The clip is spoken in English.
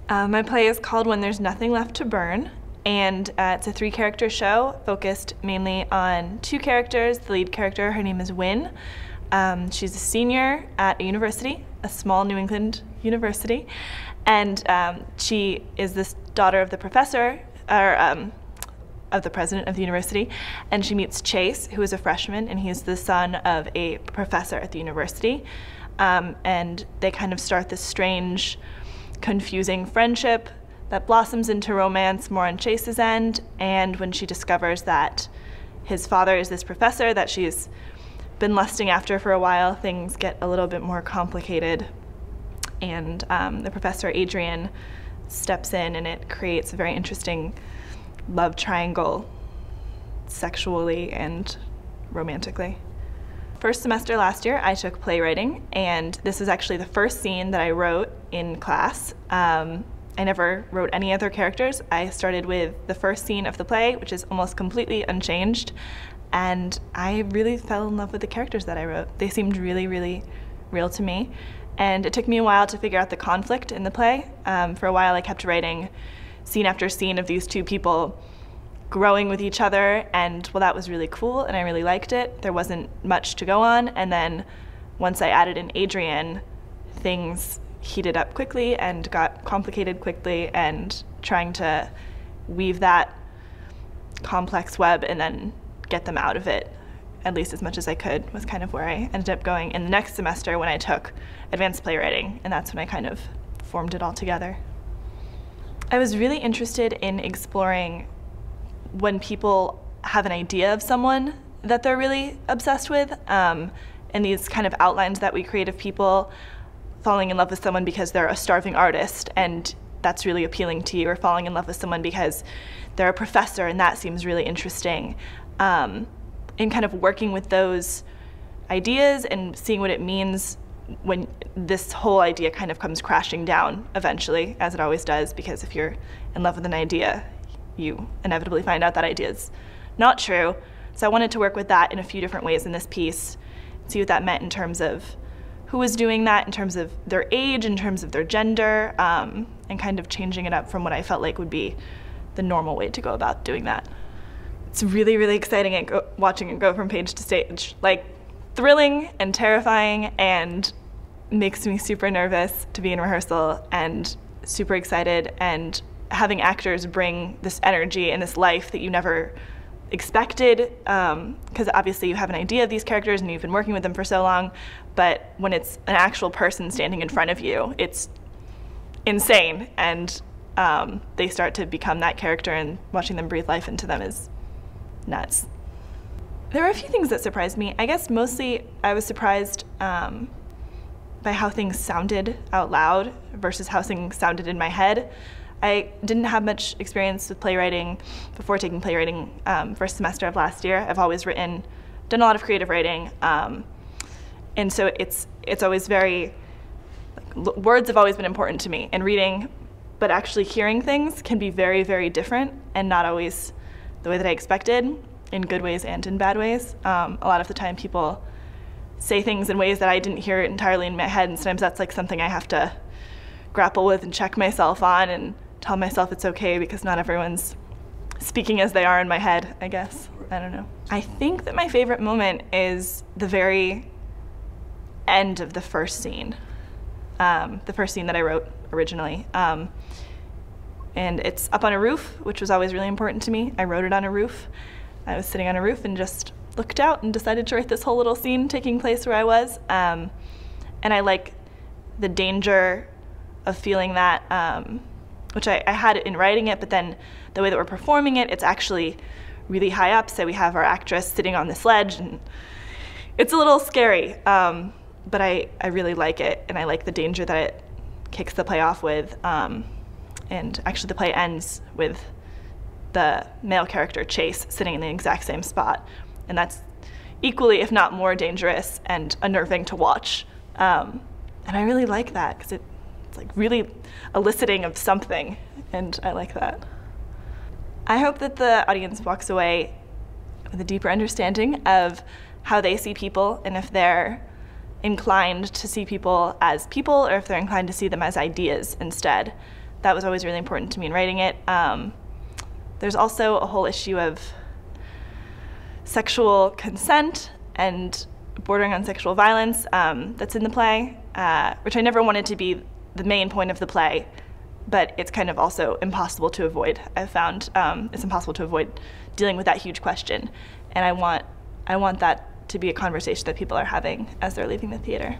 My play is called When There's Nothing Left to Burn, and it's a 3-character show focused mainly on 2 characters. The lead character, her name is Wynne. She's a senior at a university, a small New England university, and she is this daughter of the professor, or of the president of the university, and she meets Chase, who is a freshman, and he's the son of a professor at the university, and they kind of start this strange, confusing friendship that blossoms into romance more on Chase's end. And when she discovers that his father is this professor that she's been lusting after for a while, things get a little bit more complicated, and the professor Adrian steps in, and it creates a very interesting love triangle sexually and romantically. First semester last year I took playwriting, and this is actually the first scene that I wrote in class. I never wrote any other characters. I started with the first scene of the play, which is almost completely unchanged, and I really fell in love with the characters that I wrote. They seemed really, really real to me, and it took me a while to figure out the conflict in the play. For a while I kept writing scene after scene of these 2 people growing with each other, and well, that was really cool and I really liked it. There wasn't much to go on, and then once I added in Adrian, things heated up quickly and got complicated quickly, and trying to weave that complex web and then get them out of it, at least as much as I could, was kind of where I ended up going in the next semester when I took advanced playwriting, and that's when I kind of formed it all together. I was really interested in exploring when people have an idea of someone that they're really obsessed with, and these kind of outlines that we create of people falling in love with someone because they're a starving artist and that's really appealing to you, or falling in love with someone because they're a professor and that seems really interesting. And kind of working with those ideas and seeing what it means when this whole idea kind of comes crashing down eventually, as it always does, because if you're in love with an idea, you inevitably find out that idea is not true. So I wanted to work with that in a few different ways in this piece, see what that meant in terms of who was doing that, in terms of their age, in terms of their gender, and kind of changing it up from what I felt like would be the normal way to go about doing that. It's really, really exciting watching it go from page to stage. Like, thrilling and terrifying, and makes me super nervous to be in rehearsal, and super excited, and having actors bring this energy and this life that you never expected, because obviously you have an idea of these characters and you've been working with them for so long, but when it's an actual person standing in front of you, it's insane, and they start to become that character, and watching them breathe life into them is nuts. There were a few things that surprised me. I guess mostly I was surprised by how things sounded out loud versus how things sounded in my head. I didn't have much experience with playwriting before taking playwriting first semester of last year. I've always done a lot of creative writing, and so it's always very, words have always been important to me in reading, but actually hearing things can be very, very different and not always the way that I expected, in good ways and in bad ways. A lot of the time people say things in ways that I didn't hear entirely in my head, and sometimes that's like something I have to grapple with and check myself on and tell myself it's okay, because not everyone's speaking as they are in my head, I guess. I don't know. I think that my favorite moment is the very end of the first scene that I wrote originally. And it's up on a roof, which was always really important to me. I wrote it on a roof. I was sitting on a roof and just looked out and decided to write this whole little scene taking place where I was. And I like the danger of feeling that, which I had in writing it, but then the way that we're performing it, it's actually really high up. So we have our actress sitting on this ledge, and it's a little scary, but I really like it, and I like the danger that it kicks the play off with. And actually the play ends with the male character, Chase, sitting in the exact same spot. And that's equally, if not more, dangerous and unnerving to watch. And I really like that, because it's like really eliciting of something, and I like that. I hope that the audience walks away with a deeper understanding of how they see people, and if they're inclined to see people as people, or if they're inclined to see them as ideas instead. that was always really important to me in writing it. There's also a whole issue of sexual consent and bordering on sexual violence that's in the play, which I never wanted to be the main point of the play, but it's kind of also impossible to avoid. I've found it's impossible to avoid dealing with that huge question, and I want that to be a conversation that people are having as they're leaving the theater.